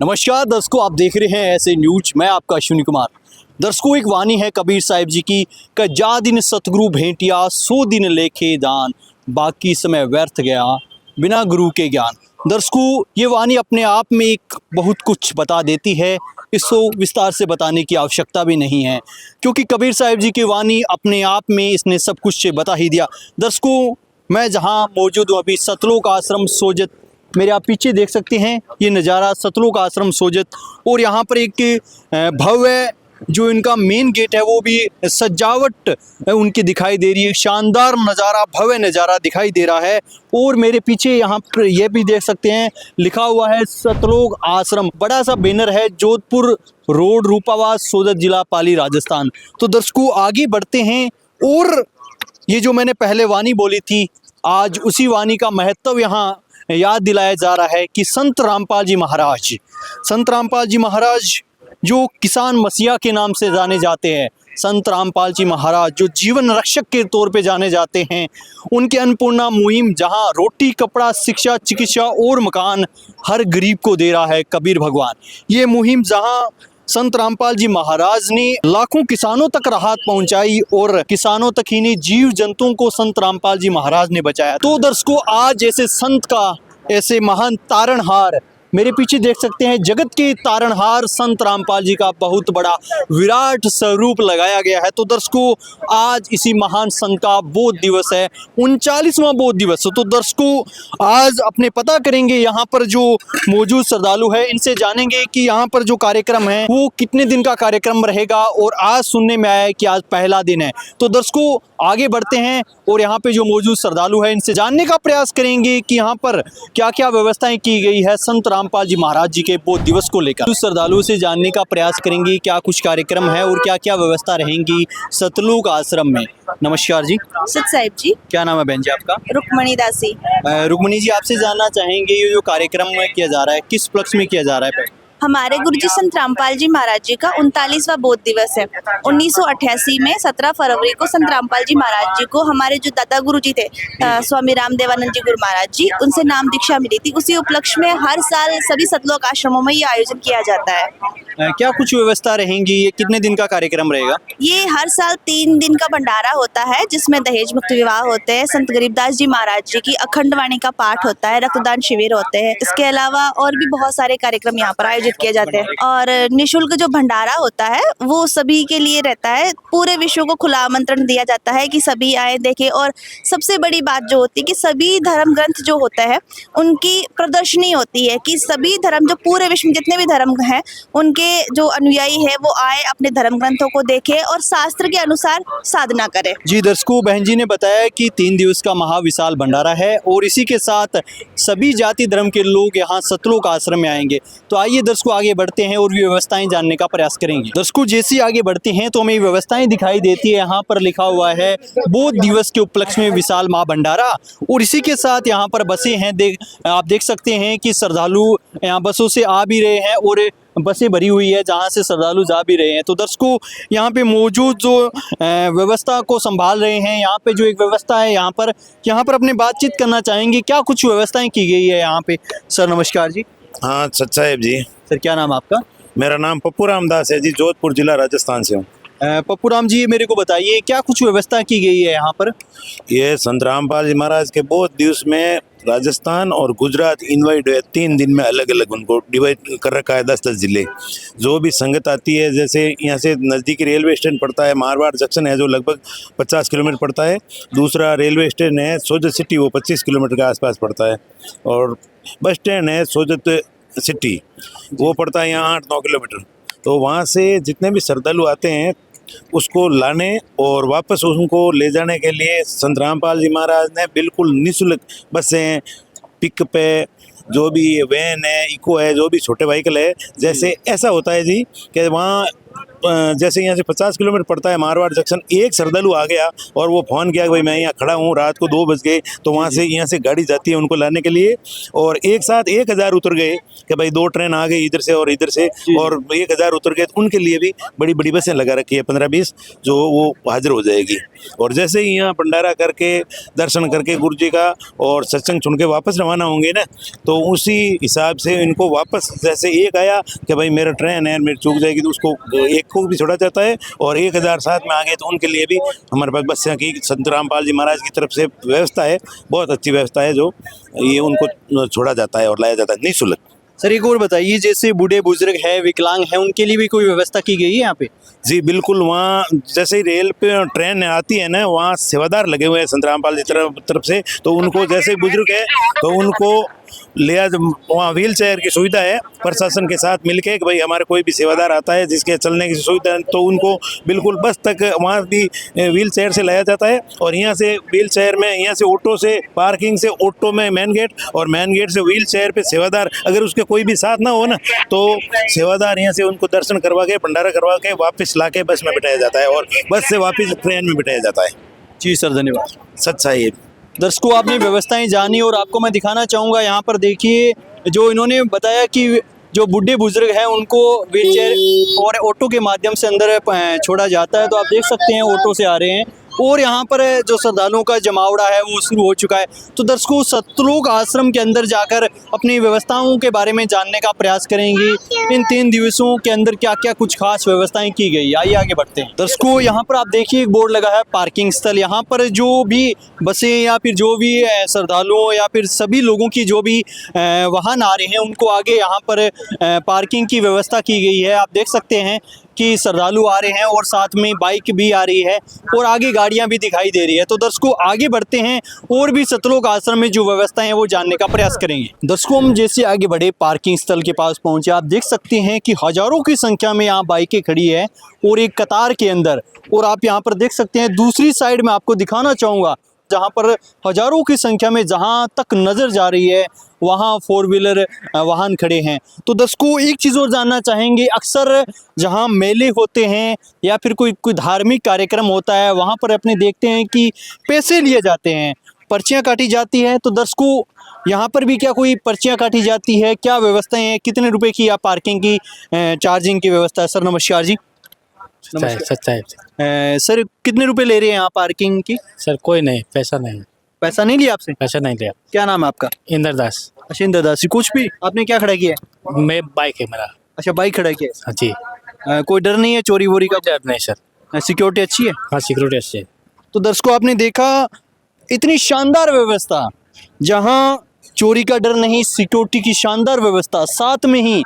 नमस्कार दर्शकों, आप देख रहे हैं ऐसे न्यूज। मैं आपका अश्विनी कुमार। दर्शकों, एक वाणी है कबीर साहिब जी की, जा दिन सतगुरु भेंटिया 100 दिन लेखे दान, बाकी समय व्यर्थ गया बिना गुरु के ज्ञान। दर्शकों, ये वाणी अपने आप में एक बहुत कुछ बता देती है। इसको विस्तार से बताने की आवश्यकता भी नहीं है, क्योंकि कबीर साहिब जी की वाणी अपने आप में इसने सब कुछ बता ही दिया। दर्शकों, मैं जहाँ मौजूद हूँ अभी सतलोक आश्रम सोजत, मेरे आप पीछे देख सकते हैं ये नज़ारा सतलोक आश्रम सोजत। और यहाँ पर एक भव्य जो इनका मेन गेट है वो भी सजावट उनकी दिखाई दे रही है। शानदार नज़ारा, भव्य नज़ारा दिखाई दे रहा है। और मेरे पीछे यहाँ पर ये भी देख सकते हैं लिखा हुआ है सतलोक आश्रम। बड़ा सा बैनर है, जोधपुर रोड, रूपावास, सोजत जिला, पाली, राजस्थान। तो दर्शकों, आगे बढ़ते हैं। और ये जो मैंने पहले वाणी बोली थी, आज उसी वाणी का महत्व यहाँ याद दिलाया जा रहा है कि संत रामपाल जी महाराज जो किसान मसीहा के नाम से जाने जाते हैं, संत रामपाल जी महाराज जो जीवन रक्षक के तौर पे जाने जाते हैं, उनके अन्नपूर्णा मुहिम जहां रोटी, कपड़ा, शिक्षा, चिकित्सा और मकान हर गरीब को दे रहा है कबीर भगवान। ये मुहिम जहां संत रामपाल जी महाराज ने लाखों किसानों तक राहत पहुंचाई, और किसानों तक ही नहीं, जीव जंतुओं को संत रामपाल जी महाराज ने बचाया। तो दर्शकों, आज ऐसे संत का, ऐसे महान तारणहार, मेरे पीछे देख सकते हैं जगत के तारणहार संत रामपाल जी का बहुत बड़ा विराट स्वरूप लगाया गया है। तो दर्शकों, आज इसी महान संत का बोध दिवस है, 39वां बोध दिवस। तो दर्शकों, आज अपने पता करेंगे यहाँ पर जो मौजूद श्रद्धालु है, इनसे जानेंगे कि यहाँ पर जो कार्यक्रम है वो कितने दिन का कार्यक्रम रहेगा। और आज सुनने में आया है कि आज पहला दिन है। तो दर्शकों, आगे बढ़ते हैं और यहाँ पे जो मौजूद श्रद्धालु है इनसे जानने का प्रयास करेंगे कि यहाँ पर क्या क्या व्यवस्थाएं की गई है संत रामपाल जी महाराज जी के बोध दिवस को लेकर। श्रद्धालुओं से जानने का प्रयास करेंगे क्या कुछ कार्यक्रम है और क्या क्या व्यवस्था रहेंगी सतलोक आश्रम में। नमस्कार जी। सत साहिब जी। क्या नाम है बहन जी आपका? रुक्मणी दासी। रुक्मणी जी, आपसे जानना चाहेंगे ये जो कार्यक्रम किया जा रहा है किस उपलक्ष्य में किया जा रहा है? हमारे गुरुजी संत रामपाल जी महाराज जी का 39वां बोध दिवस है। 1988 में 17 फरवरी को संत रामपाल जी महाराज जी को हमारे जो दादा गुरु जी थे स्वामी रामदेवानंद जी गुरु महाराज जी, उनसे नाम दीक्षा मिली थी। उसी उपलक्ष्य में हर साल सभी सतलोक आश्रमों में ये आयोजन किया जाता है। क्या कुछ व्यवस्था रहेंगी? ये कितने दिन का कार्यक्रम रहेगा? ये हर साल 3 दिन का भंडारा होता है, जिसमें दहेज मुक्त विवाह होते हैं, संत गरीबदास जी महाराज जी की अखंड वाणी का पाठ होता है, रक्तदान शिविर होते हैं। इसके अलावा और भी बहुत सारे कार्यक्रम यहाँ पर आयोजित किए जाते हैं। और निःशुल्क जो भंडारा होता है वो सभी के लिए रहता है। पूरे विश्व को खुला आमंत्रण दिया जाता है कि सभी आए देखें। और सबसे बड़ी बात जो होती है कि सभी धर्म ग्रंथ जो होता है उनकी प्रदर्शनी होती है, कि सभी धर्म जो पूरे विश्व में जितने भी धर्म हैं उनके जो अनुयायी है वो आए, अपने धर्म ग्रंथों को देखें और शास्त्र के अनुसार साधना करें। जी दर्शकों, बहन जी ने बताया कि 3 दिवस का महाविशाल भंडारा है और इसी के साथ सभी जाति धर्म के लोग यहाँ सतलोक आश्रम में आएंगे। तो आइए दर्शकों, आगे बढ़ते हैं और व्यवस्थाएं जानने का प्रयास करेंगे। दर्शकों, जैसे आगे बढ़ते हैं तो हमें व्यवस्थाएं दिखाई देती है। यहाँ पर लिखा हुआ है बोध दिवस के उपलक्ष्य में विशाल महाभंडारा, और इसी के साथ यहाँ पर बसें हैं। आप देख सकते हैं कि श्रद्धालु यहाँ बसों से आ भी रहे हैं और बसें भरी हुई है जहां से श्रद्धालु जा भी रहे हैं। तो दर्शकों, यहाँ पे मौजूद जो व्यवस्था को संभाल रहे हैं, यहाँ पे जो एक व्यवस्था है यहाँ पर अपने बातचीत करना चाहेंगे क्या कुछ व्यवस्थाएं की गई है यहाँ पे। सर नमस्कार जी। हाँ सत साहिब जी। सर क्या नाम आपका? मेरा नाम पप्पू रामदास है जी, जोधपुर जिला राजस्थान से हूँ। पप्पू राम जी, मेरे को बताइए क्या कुछ व्यवस्था की गई है यहाँ पर? ये संत रामपाल जी महाराज के बोध दिवस में राजस्थान और गुजरात इन्वाइट है। 3 दिन में अलग अलग उनको डिवाइड कर रखा है, 10-10 जिले। जो भी संगत आती है, जैसे यहाँ से नज़दीकी रेलवे स्टेशन पड़ता है मारवाड़ जंक्शन है जो लगभग 50 किलोमीटर पड़ता है। दूसरा रेलवे स्टेशन है सोजत सिटी, वो 25 किलोमीटर के आसपास पड़ता है। और बस स्टैंड है सोजत सिटी, वो पड़ता है यहाँ 8-9 किलोमीटर। तो वहाँ से जितने भी श्रद्धालु आते हैं उसको लाने और वापस उनको ले जाने के लिए संत रामपाल जी महाराज ने बिल्कुल निःशुल्क बसें, पिकअप है, जो भी वैन है, इको है, जो भी छोटे व्हीकल है, जैसे ऐसा होता है जी कि वहाँ जैसे यहाँ से 50 किलोमीटर पड़ता है मारवाड़ जंक्शन, एक श्रद्धालु आ गया और वो फ़ोन किया कि भाई मैं यहाँ खड़ा हूँ, रात को 2 बज गए, तो वहाँ से यहाँ से गाड़ी जाती है उनको लाने के लिए, और एक साथ 1000 उतर गए कि भाई 2 ट्रेन आ गई इधर से और इधर से, और 1000 उतर गए, तो उनके लिए भी बड़ी बड़ी बसें लगा रखी है 15-20, जो वो हाजिर हो जाएगी। और जैसे ही यहाँ भंडारा करके दर्शन करके गुरु जी का और सत्संग सुन के वापस रवाना होंगे ना, तो उसी हिसाब से इनको वापस, जैसे एक आया कि भाई मेरा ट्रेन है, मेरी चूक जाएगी, तो उसको एक को भी छोड़ा जाता है, और 1000 साथ में आ गए तो उनके लिए भी हमारे पास बसें की संत रामपाल जी महाराज की तरफ से व्यवस्था है, बहुत अच्छी व्यवस्था है, जो ये उनको छोड़ा जाता है और लाया जाता है निःशुल्क। सर एक और बताइए, जैसे बूढ़े बुजुर्ग है, विकलांग है, उनके लिए भी कोई व्यवस्था की गई है यहाँ पे? जी बिल्कुल, वहाँ जैसे ही रेल पे ट्रेन आती है ना, वहाँ सेवादार लगे हुए हैं संत रामपाल जी तरफ से, तो उनको जैसे बुजुर्ग है तो उनको लिया, वहाँ व्हील चेयर की सुविधा है, प्रशासन के साथ मिलके कि भाई हमारे कोई भी सेवादार आता है जिसके चलने की सुविधा है, तो उनको बिल्कुल बस तक वहाँ भी व्हील चेयर से लाया जाता है, और यहाँ से व्हील चेयर में, यहाँ से ऑटो से, पार्किंग से ऑटो में मेन गेट, और मेन गेट से व्हील चेयर पे सेवादार, अगर उसके कोई भी साथ ना हो ना, तो सेवादार यहाँ से उनको दर्शन करवा के, भंडारा करवा के वापस ला के बस में बिठाया जाता है, और बस से वापस ट्रेन में बिठाया जाता है। जी सर, धन्यवाद। सच्चाई है। दर्शकों, आपने व्यवस्थाएं जानी और आपको मैं दिखाना चाहूँगा, यहाँ पर देखिए जो इन्होंने बताया कि जो बूढ़े बुजुर्ग हैं उनको व्हीलचेयर और ऑटो के माध्यम से अंदर छोड़ा जाता है, तो आप देख सकते हैं ऑटो से आ रहे हैं, और यहाँ पर जो श्रद्धालुओं का जमावड़ा है वो शुरू हो चुका है। तो दर्शकों, सतलोक आश्रम के अंदर जाकर अपनी व्यवस्थाओं के बारे में जानने का प्रयास करेंगे, इन 3 दिवसों के अंदर क्या क्या कुछ खास व्यवस्थाएं की गई। आइए आगे बढ़ते हैं। दर्शकों, यहाँ पर आप देखिए एक बोर्ड लगा है पार्किंग स्थल। यहाँ पर जो भी बसें या फिर जो भी श्रद्धालुओं या फिर सभी लोगों की जो भी वाहन आ रहे हैं, उनको आगे यहाँ पर पार्किंग की व्यवस्था की गई है। आप देख सकते हैं कि श्रद्धालु आ रहे हैं और साथ में बाइक भी आ रही है और आगे गाड़ियां भी दिखाई दे रही है। तो दर्शकों, आगे बढ़ते हैं और भी सतलोक आश्रम में जो व्यवस्थाएं हैं वो जानने का प्रयास करेंगे। दर्शकों, हम जैसे आगे बढ़े, पार्किंग स्थल के पास पहुंचे, आप देख सकते हैं कि हजारों की संख्या में यहाँ बाइकें खड़ी है और एक कतार के अंदर, और आप यहाँ पर देख सकते हैं दूसरी साइड में आपको दिखाना चाहूँगा, जहाँ पर हजारों की संख्या में जहाँ तक नज़र जा रही है वहाँ 4 व्हीलर वाहन खड़े हैं। तो दर्शकों, एक चीज़ और जानना चाहेंगे, अक्सर जहाँ मेले होते हैं या फिर कोई धार्मिक कार्यक्रम होता है, वहाँ पर अपने देखते हैं कि पैसे लिए जाते हैं, पर्चियाँ काटी जाती है। तो दर्शकों, यहाँ पर भी क्या कोई पर्चियाँ काटी जाती है? क्या व्यवस्थाएं हैं? कितने रुपए की या पार्किंग की चार्जिंग की व्यवस्था है? सर नमस्कार जी। सच्चाई सर कितने रुपए ले रहे हैं यहाँ पार्किंग की? सर कोई नहीं, पैसा नहीं, पैसा नहीं लिया आपसे? पैसा नहीं लिया। क्या नाम है आपका? इंद्रदास। अच्छा, इंद्रदास जी। कुछ भी आपने क्या खड़ा किया है? मैं बाइक है मेरा। अच्छा, बाइक खड़ा किया हाँ जी। है। कोई डर नहीं है चोरी वोरी का? डर नहीं सर। सिक्योरिटी अच्छी है? हाँ, सिक्योरिटी अच्छी है। तो दर्शकों, आपने देखा इतनी शानदार व्यवस्था, जहाँ चोरी का डर नहीं, सिक्योरिटी की शानदार व्यवस्था, साथ में ही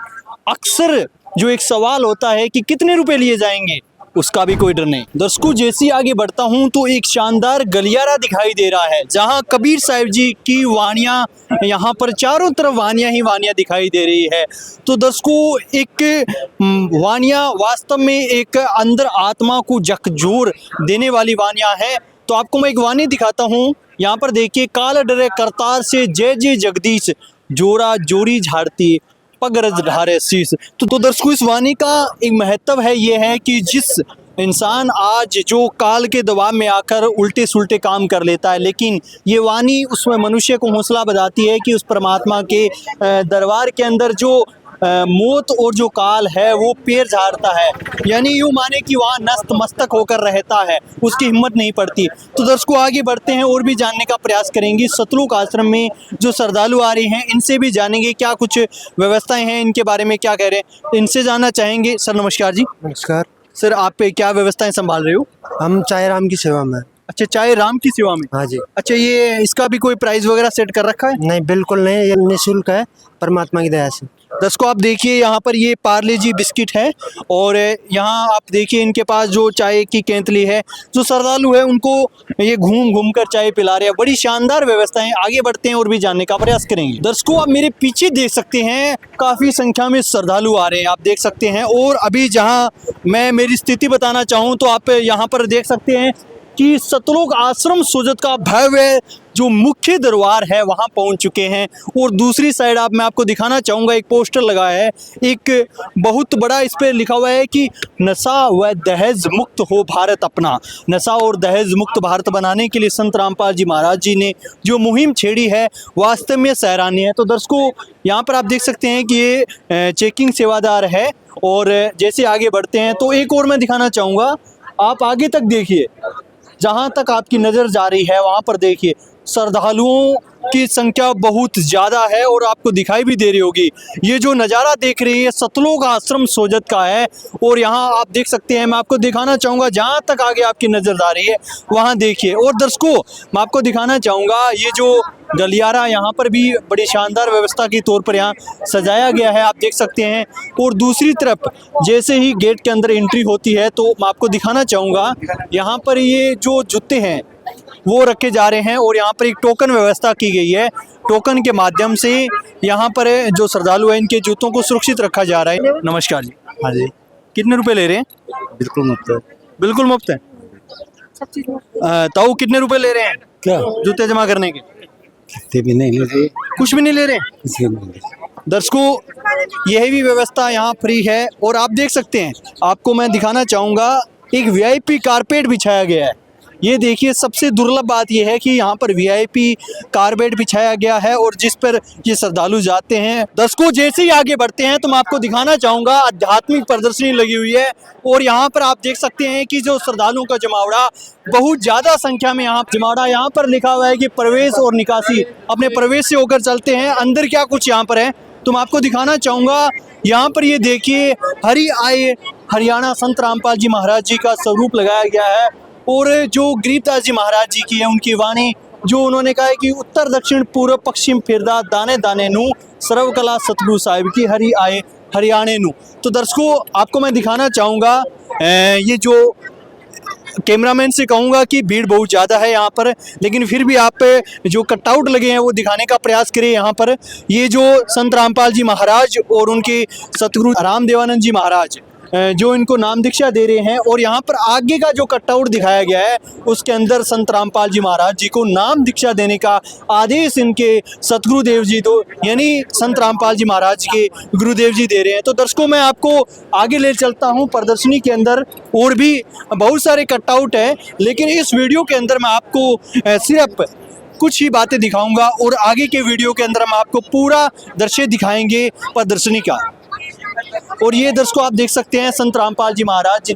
अक्सर जो एक सवाल होता है कि कितने रुपए लिए जाएंगे, उसका भी कोई डर नहीं। दर्शकों, जैसे ही आगे बढ़ता हूं तो एक शानदार गलियारा दिखाई दे रहा है, जहां कबीर साहिब जी की वाणियां, यहाँ पर चारों तरफ वाणियां ही वाणियां दिखाई दे रही है। तो दर्शकों, एक वाणियां वास्तव में एक अंदर आत्मा को झकझोर देने वाली वाणियां है। तो आपको मैं एक वाणी दिखाता हूँ। यहाँ पर देखिए, काल डरे करतार से जय जय जगदीश, जोरा जोरी झाड़ती पगरज ढारे शीश। तो दर्शकों, इस वाणी का एक महत्व है, ये है कि जिस इंसान आज जो काल के दबाव में आकर उल्टे सुल्टे काम कर लेता है, लेकिन ये वाणी उसमें मनुष्य को हौसला बताती है कि उस परमात्मा के दरबार के अंदर जो मौत और जो काल है वो पैर झाड़ता है, यानी यूँ माने कि वहाँ नस्त मस्तक होकर रहता है, उसकी हिम्मत नहीं पड़ती। तो दर्शकों, आगे बढ़ते हैं और भी जानने का प्रयास करेंगे। सतलोक आश्रम में जो श्रद्धालु आ रहे हैं, इनसे भी जानेंगे क्या कुछ व्यवस्थाएं हैं, इनके बारे में क्या कह रहे हैं, इनसे जानना चाहेंगे। सर नमस्कार जी। नमस्कार सर, आप पे क्या व्यवस्थाएं संभाल रहे हो? हम चाय राम की सेवा में। अच्छा, चाय राम की सेवा में? हाँ जी। अच्छा, ये इसका भी कोई प्राइस वगैरह सेट कर रखा है? नहीं, बिल्कुल नहीं, ये निःशुल्क है परमात्मा की दया से। दर्शकों, आप देखिए यहाँ पर ये पार्ले जी बिस्किट है, और यहाँ आप देखिए इनके पास जो चाय की केंतली है, जो श्रद्धालु है उनको ये घूम घूम कर चाय पिला रहे हैं। बड़ी शानदार व्यवस्था है। आगे बढ़ते हैं और भी जानने का प्रयास करेंगे। दर्शकों, आप मेरे पीछे देख सकते हैं काफ़ी संख्या में श्रद्धालु आ रहे हैं, आप देख सकते हैं। और अभी जहाँ मैं मेरी स्थिति बताना चाहूँ तो आप यहाँ पर देख सकते हैं कि सतलोक आश्रम सोजत का भव्य जो मुख्य दरबार है वहाँ पहुँच चुके हैं। और दूसरी साइड मैं आपको दिखाना चाहूँगा, एक पोस्टर लगा है, एक बहुत बड़ा, इस पर लिखा हुआ है कि नशा व दहेज मुक्त हो भारत अपना। नशा और दहेज मुक्त भारत बनाने के लिए संत रामपाल जी महाराज जी ने जो मुहिम छेड़ी है वास्तव में सराहनीय है। तो दर्शकों, यहाँ पर आप देख सकते हैं कि ये चेकिंग सेवादार है। और जैसे आगे बढ़ते हैं तो एक और मैं दिखाना चाहूँगा, आप आगे तक देखिए, जहाँ तक आपकी नज़र जा रही है वहाँ पर देखिए श्रद्धालुओं की संख्या बहुत ज़्यादा है। और आपको दिखाई भी दे रही होगी, ये जो नज़ारा देख रही है सतलोक आश्रम सोजत का है। और यहाँ आप देख सकते हैं, मैं आपको दिखाना चाहूँगा, जहाँ तक आगे आपकी नज़र जा रही है वहाँ देखिए। और दर्शकों, मैं आपको दिखाना चाहूँगा, ये जो गलियारा यहाँ पर भी बड़ी शानदार व्यवस्था के तौर पर यहाँ सजाया गया है, आप देख सकते हैं। और दूसरी तरफ जैसे ही गेट के अंदर एंट्री होती है तो मैं आपको दिखाना चाहूँगा, यहाँ पर ये जो जूते हैं वो रखे जा रहे हैं। और यहाँ पर एक टोकन व्यवस्था की गई है, टोकन के माध्यम से यहाँ पर जो श्रद्धालु हैं इनके जूतों को सुरक्षित रखा जा रहा है। नमस्कार जी। हाँ जी, कितने रुपए ले रहे हैं? बिल्कुल मुफ्त है। बिल्कुल मुफ्त है। ताऊ कितने रुपए ले रहे हैं क्या जूते जमा करने के? कितने भी नहीं ले रहे, कुछ भी नहीं ले रहे हैं। किसी नहीं ले रहे। दर्शकों, यह भी व्यवस्था यहाँ फ्री है। और आप देख सकते हैं, आपको मैं दिखाना चाहूँगा, एक वीआईपी कारपेट बिछाया गया है। ये देखिए, सबसे दुर्लभ बात यह है कि यहाँ पर वीआईपी कारपेट बिछाया गया है और जिस पर ये श्रद्धालु जाते हैं। दर्शकों, जैसे ही आगे बढ़ते हैं तो मैं आपको दिखाना चाहूँगा, आध्यात्मिक प्रदर्शनी लगी हुई है। और यहाँ पर आप देख सकते हैं कि जो श्रद्धालुओं का जमावड़ा बहुत ज़्यादा संख्या में यहाँ जमावड़ा, यहाँ पर लिखा हुआ है कि प्रवेश और निकासी, अपने प्रवेश से होकर चलते हैं। अंदर क्या कुछ यहाँ पर है तो मैं आपको दिखाना चाहूँगा। यहाँ पर ये देखिए, हरि आए हरियाणा संत रामपाल जी महाराज जी का स्वरूप लगाया गया है। और जो गरीबदास जी महाराज जी की है उनकी वाणी, जो उन्होंने कहा है कि उत्तर दक्षिण पूर्व पश्चिम फिरदा दाने दाने नू सर्वकला सतगुरु साहिब की हरि आए हरियाणे नू। तो दर्शकों, आपको मैं दिखाना चाहूँगा, ये जो कैमरामैन से कहूँगा कि भीड़ बहुत ज़्यादा है यहाँ पर, लेकिन फिर भी आप जो कटआउट लगे हैं वो दिखाने का प्रयास करिए। यहाँ पर ये जो संत रामपाल जी महाराज और उनके सतगुरु राम देवानंद जी महाराज जो इनको नाम दीक्षा दे रहे हैं। और यहाँ पर आगे का जो कटआउट दिखाया गया है उसके अंदर संत रामपाल जी महाराज जी को नाम दीक्षा देने का आदेश इनके सतगुरुदेव जी दो, यानी संत रामपाल जी महाराज के गुरुदेव जी दे रहे हैं। तो दर्शकों, मैं आपको आगे ले चलता हूँ प्रदर्शनी के अंदर, और भी बहुत सारे कटआउट है, लेकिन इस वीडियो के अंदर मैं आपको सिर्फ कुछ ही बातें दिखाऊंगा और आगे के वीडियो के अंदर हम आपको पूरा दृश्य दिखाएंगे प्रदर्शनी का। और ये दर्शकों, आप देख सकते हैं, संत रामपाल जी महाराज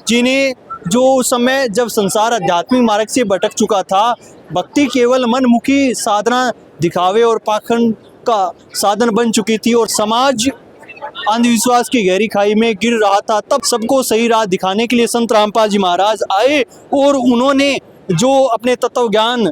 जिन्हें जो उस समय जब संसार आध्यात्मिक मार्ग से भटक चुका था, भक्ति केवल मनमुखी साधना, दिखावे और पाखंड का साधन बन चुकी थी और समाज अंधविश्वास की गहरी खाई में गिर रहा था, तब सबको सही राह दिखाने के लिए संत रामपाल जी महाराज आए। और उन्होंने जो अपने तत्व ज्ञान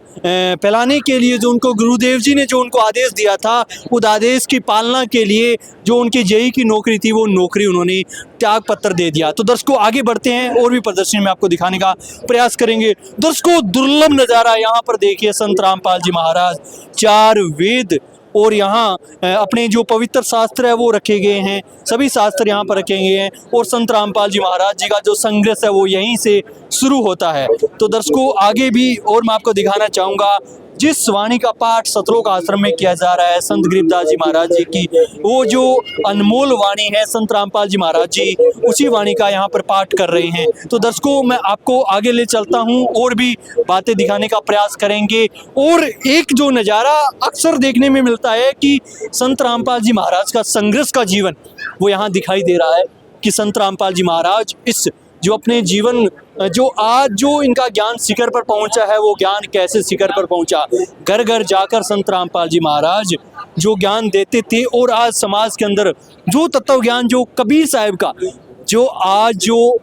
फैलाने के लिए जो उनको गुरुदेव जी ने जो उनको आदेश दिया था, उस आदेश की पालना के लिए जो उनकी जेई की नौकरी थी वो नौकरी उन्होंने त्याग पत्र दे दिया। तो दर्शकों, आगे बढ़ते हैं और भी प्रदर्शनी में आपको दिखाने का प्रयास करेंगे। दर्शकों, दुर्लभ नज़ारा यहाँ पर देखिए, संत रामपाल जी महाराज 4 वेद और यहाँ अपने जो पवित्र शास्त्र है वो रखे गए हैं, सभी शास्त्र यहाँ पर रखे गए हैं। और संत रामपाल जी महाराज जी का जो संघर्ष है वो यहीं से शुरू होता है। तो दर्शकों, आगे भी और मैं आपको दिखाना चाहूँगा, जिस वाणी का पाठ सतलोक आश्रम में किया जा रहा है संत गरीबदास जी महाराज जी की, वो जो अनमोल वाणी है संत रामपाल जी महाराज जी उसी वाणी का यहाँ पर पाठ कर रहे हैं। तो दर्शकों, मैं आपको आगे ले चलता हूँ और भी बातें दिखाने का प्रयास करेंगे। और एक जो नज़ारा अक्सर देखने में मिलता है कि संत रामपाल जी महाराज का संघर्ष का जीवन वो यहाँ दिखाई दे रहा है कि संत रामपाल जी महाराज इस जो अपने जीवन जो आज जो इनका ज्ञान शिखर पर पहुंचा है, वो ज्ञान कैसे शिखर पर पहुंचा। घर घर जाकर संत रामपाल जी महाराज जो ज्ञान देते थे, और आज समाज के अंदर जो तत्व ज्ञान जो कबीर साहिब का जो आज जो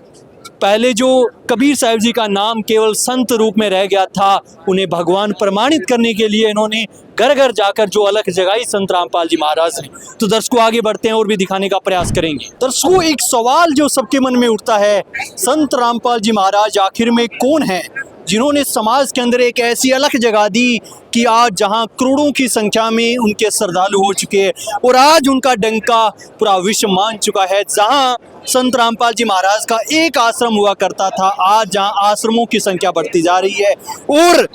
पहले जो कबीर साहिब जी का नाम केवल संत रूप में रह गया था, उन्हें भगवान प्रमाणित करने के लिए इन्होंने घर घर जाकर जो अलग जगाई संत रामपाल जी महाराज ने। तो दर्शकों, आगे बढ़ते हैं और भी दिखाने का प्रयास करेंगे। दर्शकों, एक सवाल जो सबके मन में उठता है, संत रामपाल जी महाराज आखिर में कौन है जिन्होंने समाज के अंदर एक ऐसी अलग जगह दी कि आज जहां करोड़ों की संख्या में उनके श्रद्धालु हो चुके हैं और आज उनका डंका पूरा विश्व मान चुका है। जहां संत रामपाल जी महाराज का एक आश्रम हुआ करता था, आज जहां आश्रमों की संख्या बढ़ती जा रही है और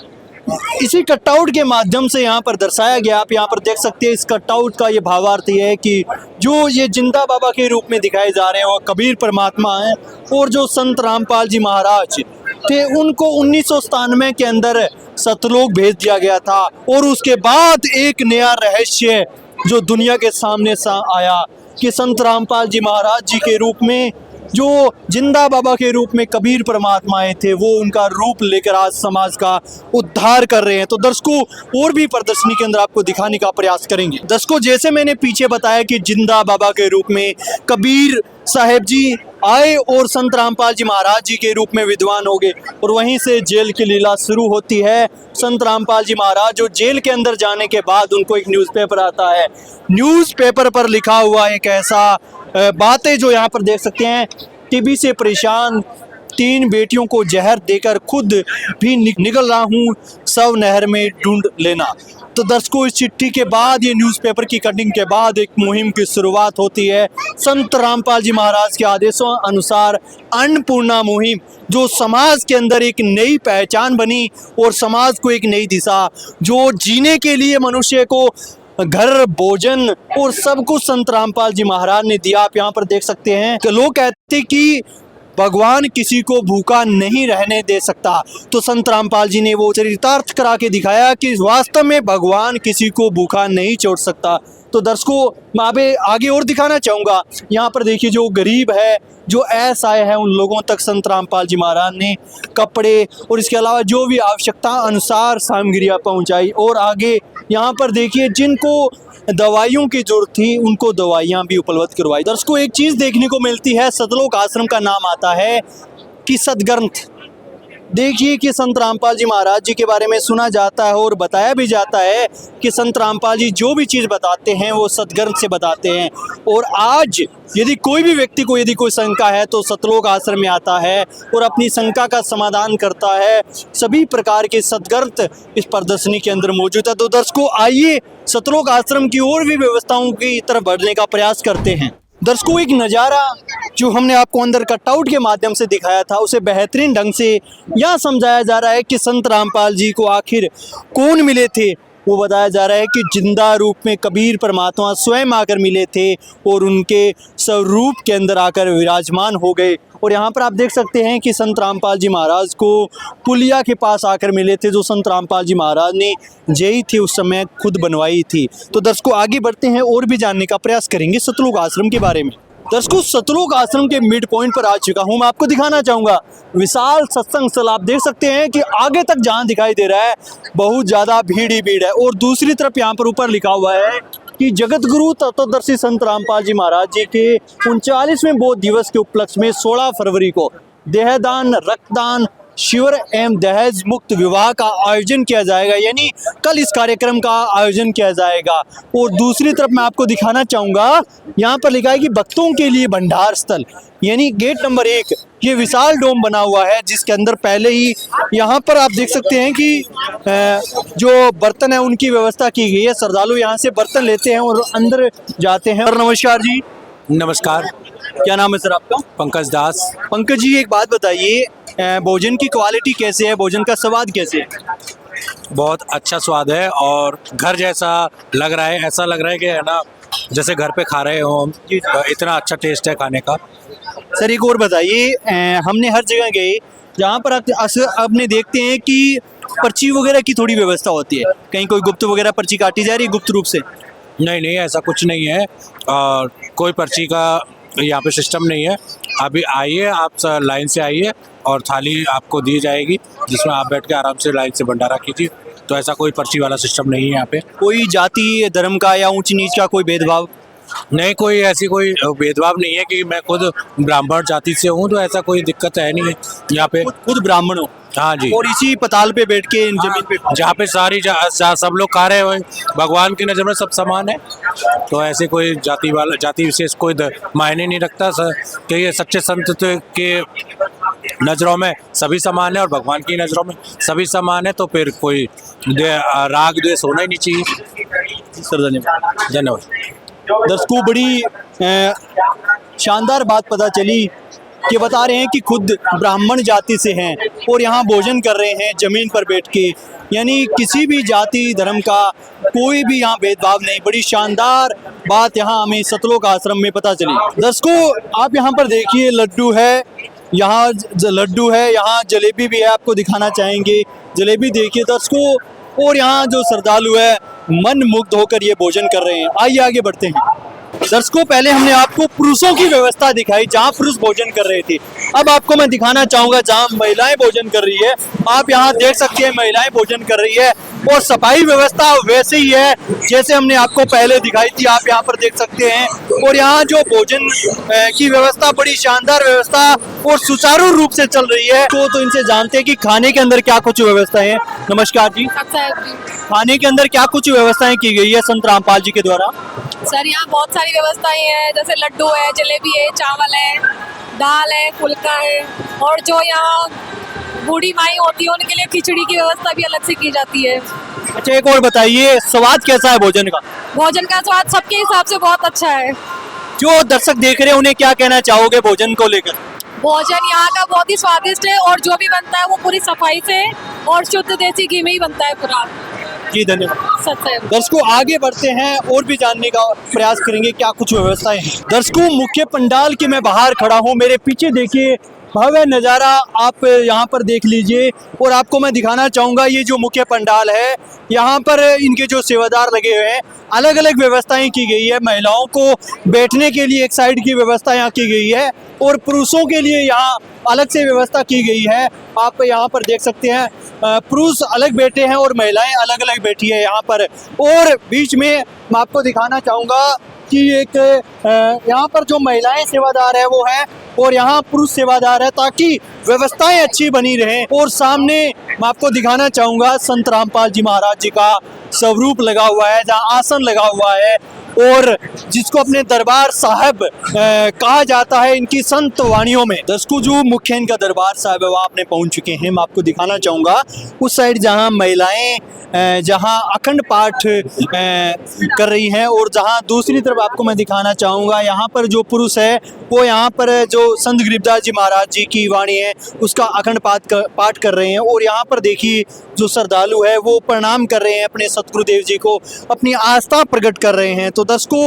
इसी कटआउट के माध्यम से यहाँ पर दर्शाया गया। आप यहाँ पर देख सकते हैं इस कटआउट का ये भावार्थ ये है कि जो ये जिंदा बाबा के रूप में दिखाए जा रहे हैं वो कबीर परमात्मा हैं, और जो संत रामपाल जी महाराज थे उनको 1997 के अंदर सतलोक भेज दिया गया था। और उसके बाद एक नया रहस्य जो दुनिया के सामने आया कि संत रामपाल जी महाराज जी के रूप में जो जिंदा बाबा के रूप में कबीर परमात्माएं थे वो उनका रूप लेकर आज समाज का उद्धार कर रहे हैं। तो दर्शकों और भी प्रदर्शनी के अंदर आपको दिखाने का प्रयास करेंगे। दर्शकों जैसे मैंने पीछे बताया कि जिंदा बाबा के रूप में कबीर साहेब जी आए और संत रामपाल जी महाराज जी के रूप में विद्वान हो गए, और वहीं से जेल की लीला शुरू होती है। संत रामपाल जी महाराज जो जेल के अंदर जाने के बाद उनको एक न्यूज़पेपर आता है, न्यूज़पेपर पर लिखा हुआ एक ऐसा बातें जो यहाँ पर देख सकते हैं, टीबी से परेशान 3 बेटियों को जहर देकर खुद भी निकल रहा हूँ, सब नहर में ढूंढ लेना। तो दर्शकों इस चिट्ठी के बाद ये न्यूज़पेपर की कटिंग के बाद एक मुहिम की शुरुआत होती है। संत रामपाल जी महाराज के आदेशों अनुसार अन्नपूर्णा मुहिम जो समाज के अंदर एक नई पहचान बनी और समाज को एक नई दिशा, जो जीने के लिए मनुष्य को घर भोजन और सब कुछ संत रामपाल जी महाराज ने दिया। आप यहाँ पर देख सकते हैं कि लोग कहते कि भगवान किसी को भूखा नहीं रहने दे सकता, तो संत रामपाल जी ने वो चरितार्थ करा के दिखाया कि वास्तव में भगवान किसी को भूखा नहीं छोड़ सकता। तो दर्शकों मैं आगे और दिखाना चाहूँगा। यहाँ पर देखिए जो गरीब है, जो असहाय है, उन लोगों तक संत रामपाल जी महाराज ने कपड़े और इसके अलावा जो भी आवश्यकता अनुसार सामग्रियाँ पहुँचाई। और आगे यहाँ पर देखिए जिनको दवाइयों की जरूरत थी उनको दवाइयाँ भी उपलब्ध करवाई। दर्शकों एक चीज़ देखने को मिलती है, सतलोक आश्रम का नाम आता है कि सदग्रंथ। देखिए कि संत रामपाल जी महाराज जी के बारे में सुना जाता है और बताया भी जाता है कि संत रामपाल जी जो भी चीज़ बताते हैं वो सदग्रंथ से बताते हैं। और आज यदि कोई भी व्यक्ति को यदि कोई शंका है तो सतलोक आश्रम में आता है और अपनी शंका का समाधान करता है। सभी प्रकार के सदग्रंथ इस प्रदर्शनी के अंदर मौजूद है। तो दर्शकों आइए सतलोक आश्रम की और भी व्यवस्थाओं की तरफ बढ़ने का प्रयास करते हैं। दर्शकों एक नज़ारा जो हमने आपको अंदर कटआउट के माध्यम से दिखाया था उसे बेहतरीन ढंग से यहाँ समझाया जा रहा है कि संत रामपाल जी को आखिर कौन मिले थे। वो बताया जा रहा है कि जिंदा रूप में कबीर परमात्मा स्वयं आकर मिले थे और उनके स्वरूप के अंदर आकर विराजमान हो गए। और यहाँ पर आप देख सकते हैं कि संत रामपाल जी महाराज को पुलिया के पास आकर मिले थे, जो संत रामपाल जी महाराज ने जेई थी उस समय खुद बनवाई थी। तो दर्शकों आगे बढ़ते हैं और भी जानने का प्रयास करेंगे सतलोक आश्रम के बारे में। दर्शकों सतलोक आश्रम के मिड पॉइंट पर आ चुका हूँ। मैं आपको दिखाना चाहूँगा विशाल सत्संग स्थल। आप देख सकते हैं कि आगे तक जहाँ दिखाई दे रहा है बहुत ज़्यादा भीड़ ही भीड़ है, और दूसरी तरफ यहाँ पर ऊपर लिखा हुआ है कि जगत गुरु तत्वदर्शी संत रामपाल जी महाराज जी के 39वें बोध दिवस के उपलक्ष्य में 16 फरवरी को देहदान, रक्तदान, शिविर एवं दहेज मुक्त विवाह का आयोजन किया जाएगा। यानी कल इस कार्यक्रम का आयोजन किया जाएगा। और दूसरी तरफ मैं आपको दिखाना चाहूँगा यहाँ पर लिखा है कि भक्तों के लिए भंडार स्थल, यानी गेट नंबर 1 ये विशाल डोम बना हुआ है जिसके अंदर पहले ही यहाँ पर आप देख सकते हैं कि जो बर्तन है उनकी व्यवस्था की गई है। श्रद्धालु यहाँ से बर्तन लेते हैं और अंदर जाते हैं। और नमस्कार जी। नमस्कार, क्या नाम है सर आपका? पंकज दास। पंकज जी एक बात बताइए, भोजन की क्वालिटी कैसे है, भोजन का स्वाद कैसे है? बहुत अच्छा स्वाद है और घर जैसा लग रहा है, ऐसा लग रहा है कि है ना जैसे घर पे खा रहे हो हम। इतना अच्छा टेस्ट है खाने का। सर एक और बताइए, हमने हर जगह गए जहाँ पर आपने देखते हैं कि पर्ची वगैरह की थोड़ी व्यवस्था होती है, कहीं कोई गुप्त वगैरह पर्ची काटी जा रही है गुप्त रूप से? नहीं, ऐसा कुछ नहीं है और कोई पर्ची का यहाँ पे सिस्टम नहीं है। अभी आइए, आप लाइन से आइए और थाली आपको दी जाएगी जिसमें आप बैठ के आराम से लाइन से भंडारा कीजिए। तो ऐसा कोई पर्ची वाला सिस्टम नहीं है यहाँ पे। कोई जाति धर्म का या ऊंच नीच का कोई भेदभाव नहीं, कोई ऐसी कोई भेदभाव नहीं है कि मैं खुद ब्राह्मण जाति से हूँ तो ऐसा कोई दिक्कत है नहीं है यहाँ पे। खुद ब्राह्मण हो? हाँ जी। और इसी पताल पे बैठ के जमीन पे जहाँ पे सारी सब लोग खा रहे हो, भगवान की नज़र में सब समान है। तो ऐसे कोई जाति विशेष कोई मायने नहीं रखता सर कि ये सच्चे संत के नज़रों में सभी समान है और भगवान की नज़रों में सभी समान है। तो फिर कोई राग द्वेष होना ही नहीं चाहिए। सर धन्यवाद। धन्यवाद। दर्शकों बड़ी शानदार बात पता चली ये बता रहे हैं कि खुद ब्राह्मण जाति से हैं और यहाँ भोजन कर रहे हैं ज़मीन पर बैठ के, यानी किसी भी जाति धर्म का कोई भी यहाँ भेदभाव नहीं। बड़ी शानदार बात यहाँ हमें सतलोक आश्रम में पता चली। दर्शकों आप यहाँ पर देखिए लड्डू है, यहाँ लड्डू है, यहाँ जलेबी भी है, आपको दिखाना चाहेंगे। जलेबी देखिए दर्शकों, और यहाँ जो श्रद्धालु है मन मुग्ध होकर ये भोजन कर रहे हैं। आइए आगे बढ़ते हैं। दर्शकों पहले हमने आपको पुरुषों की व्यवस्था दिखाई जहाँ पुरुष भोजन कर रहे थे, अब आपको मैं दिखाना चाहूंगा जहाँ महिलाएं भोजन कर रही है। आप यहाँ देख सकते हैं महिलाएं भोजन कर रही है और सफाई व्यवस्था वैसे ही है जैसे हमने आपको पहले दिखाई थी, आप यहाँ पर देख सकते हैं। और यहाँ जो भोजन की व्यवस्था बड़ी शानदार व्यवस्था और सुचारू रूप से चल रही है। तो इनसे जानते हैं कि खाने के अंदर क्या कुछ व्यवस्थाएं हैं। नमस्कार जी, खाने के अंदर क्या कुछ व्यवस्थाएं की गई है संत रामपाल जी के द्वारा? सर यहाँ बहुत सारी व्यवस्थाएं हैं, जैसे लड्डू है, जलेबी है, चावल है, दाल है, फुल्का है, और जो यहाँ बूढ़ी माई होती है उनके लिए खिचड़ी की व्यवस्था भी अलग से की जाती है। अच्छा एक और बताइए, स्वाद कैसा है भोजन का? भोजन का स्वाद सबके हिसाब से बहुत अच्छा है। जो दर्शक देख रहे हैं उन्हें क्या कहना चाहोगे भोजन को लेकर? भोजन यहाँ का बहुत ही स्वादिष्ट है और जो भी बनता है वो पूरी सफाई से और शुद्ध देसी घी में ही बनता है पूरा। जी धन्यवाद। सत्य। दर्शकों आगे बढ़ते हैं और भी जानने का प्रयास करेंगे क्या कुछ व्यवस्थाएं हैं। दर्शकों मुख्य पंडाल के मैं बाहर खड़ा हूँ, मेरे पीछे देखिए भव्य नज़ारा आप यहाँ पर देख लीजिए। और आपको मैं दिखाना चाहूँगा ये जो मुख्य पंडाल है, यहाँ पर इनके जो सेवादार लगे हुए हैं, अलग अलग व्यवस्थाएं की गई है। महिलाओं को बैठने के लिए एक साइड की व्यवस्था यहाँ की गई है और पुरुषों के लिए यहाँ अलग से व्यवस्था की गई है। आप यहाँ पर देख सकते हैं पुरुष अलग बैठे हैं और महिलाएं अलग अलग बैठी है यहाँ पर। और बीच में मैं आपको दिखाना चाहूँगा कि एक यहाँ पर जो महिलाएं सेवादार है वो है और यहाँ पुरुष सेवादार है, ताकि व्यवस्थाएं अच्छी बनी रहें। और सामने मैं आपको दिखाना चाहूँगा संत रामपाल जी महाराज जी का स्वरूप लगा हुआ है, जहाँ आसन लगा हुआ है और जिसको अपने दरबार साहब कहा जाता है इनकी संत वाणियों में। दर्शकों जो मुख्य इनका दरबार साहब है वहाँ आपने पहुँच चुके हैं। मैं आपको दिखाना चाहूँगा उस साइड जहाँ महिलाएं जहाँ अखंड पाठ कर रही हैं और जहाँ दूसरी तरफ आपको मैं दिखाना चाहूँगा यहाँ पर जो पुरुष है वो यहाँ पर जो संत गरीबदास जी महाराज जी की वाणी है उसका अखंड पाठ कर रहे हैं। और यहाँ पर देखिए जो श्रद्धालु है वो प्रणाम कर रहे हैं अपने सतगुरुदेव जी को, अपनी आस्था प्रकट कर रहे हैं। तो दर्शकों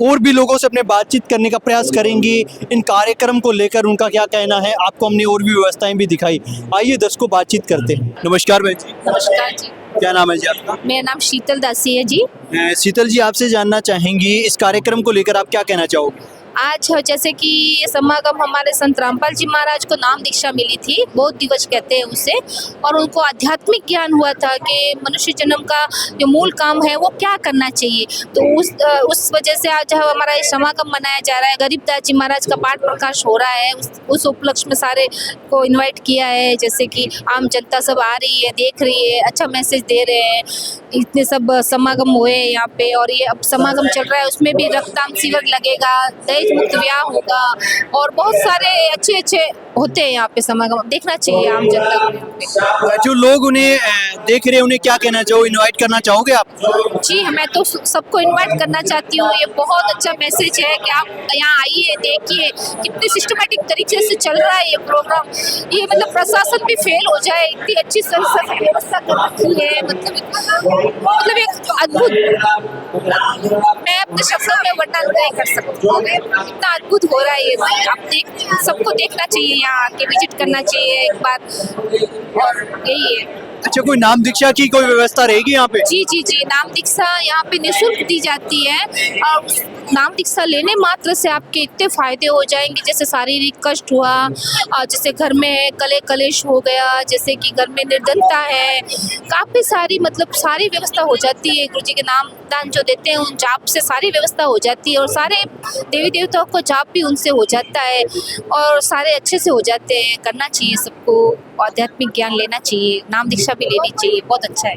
और भी लोगों से अपने बातचीत करने का प्रयास करेंगे इन कार्यक्रम को लेकर, उनका क्या कहना है। आपको हमने और भी व्यवस्थाएं भी दिखाई, आइए दर्शकों बातचीत करते हैं। नमस्कार बहन जी। नमस्कार जी। क्या नाम है जी आपका? मेरा नाम शीतल दासी है जी। शीतल जी आपसे जानना चाहेंगी इस कार्यक्रम को लेकर आप क्या कहना चाहोगे? आज जैसे कि ये समागम हमारे संत रामपाल जी महाराज को नाम दीक्षा मिली थी, बौद्ध दिवस कहते हैं उसे, और उनको आध्यात्मिक ज्ञान हुआ था कि मनुष्य जन्म का जो मूल काम है वो क्या करना चाहिए। तो उस वजह से आज हमारा ये समागम मनाया जा रहा है। गरीबदास जी महाराज का पाठ प्रकाश हो रहा है, उस उपलक्ष्य में सारे को इन्वाइट किया है। जैसे कि आम जनता सब आ रही है, देख रही है, अच्छा मैसेज दे रहे हैं। इतने सब समागम हुए यहाँ पे और ये अब समागम चल रहा है, उसमें भी रक्तदान शिविर लगेगा, दहेज मुक्त ब्याह होगा और बहुत सारे अच्छे अच्छे होते हैं यहाँ पे समागम। देखना चाहिए आम जनता को। जो लोग उन्हें देख रहे हैं उन्हें क्या कहना चाहो, इनवाइट करना चाहोगे आप? जी मैं तो सबको इनवाइट करना चाहती हूँ। ये बहुत अच्छा मैसेज है कि आप यहाँ आइए, देखिए कितने सिस्टमेटिक तरीके से चल रहा है ये प्रोग्राम। ये मतलब प्रशासन भी फेल हो जाए, इतनी अच्छी व्यवस्था कर रखी है, मतलब एक अद्भुत, मैं अपने शब्दों में वर्णन नहीं कर सकती हूँ, इतना अद्भुत हो रहा है ये। आप सबको देखना चाहिए, यहाँ आके विजिट करना चाहिए एक बार, और यही है। अच्छा कोई नाम दीक्षा की कोई व्यवस्था रहेगी यहाँ पे? जी जी जी, नाम दीक्षा यहाँ पे निःशुल्क दी जाती है और नाम दीक्षा लेने मात्र से आपके इतने फायदे हो जाएंगे। जैसे शारीरिक कष्ट हुआ, जैसे घर में कलेश हो गया, जैसे कि घर में निर्धनता है, काफ़ी सारी मतलब सारी व्यवस्था हो जाती है। गुरु जी के नाम दान जो देते हैं उन जाप से सारी व्यवस्था हो जाती है और सारे देवी देवताओं को जाप भी उनसे हो जाता है और सारे अच्छे से हो जाते हैं। करना चाहिए सबको, आध्यात्मिक ज्ञान लेना चाहिए, नाम दीक्षा भी लेनी चाहिए, बहुत अच्छा है।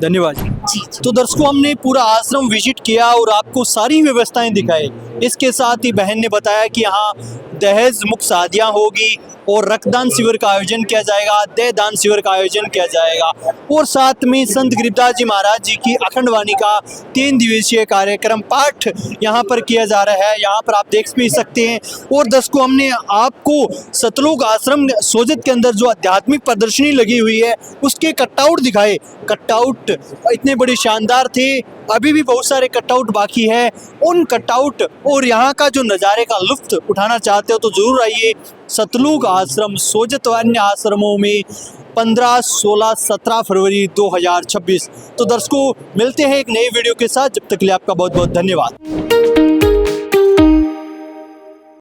धन्यवाद जी जी। तो दर्शकों हमने पूरा आश्रम विजिट किया और आपको सारी व्यवस्थाएं दिखाई। इसके साथ ही बहन ने बताया कि यहाँ दहेज मुक्त शादियाँ होगी और रक्तदान शिविर का आयोजन किया जाएगा, देहदान शिविर का आयोजन किया जाएगा और साथ में संत गरीबदास जी महाराज जी की अखंड वाणी का 3 दिवसीय कार्यक्रम पाठ यहाँ पर किया जा रहा है। यहाँ पर आप देख भी सकते हैं। और दर्शकों, हमने आपको सतलोक आश्रम सोजत के अंदर जो आध्यात्मिक प्रदर्शनी लगी हुई है उसके कटआउट दिखाए। कटआउट इतने बड़े शानदार थे, अभी भी बहुत सारे कटआउट बाकी है। उन कटआउट और यहाँ का जो नज़ारे का लुत्फ उठाना चाहते हो तो जरूर आइए सतलुज आश्रम सोजत व अन्य आश्रमों में 15, 16, 17 फरवरी 2026। तो दर्शकों, मिलते हैं एक नई वीडियो के साथ। जब तक के लिए आपका बहुत बहुत धन्यवाद।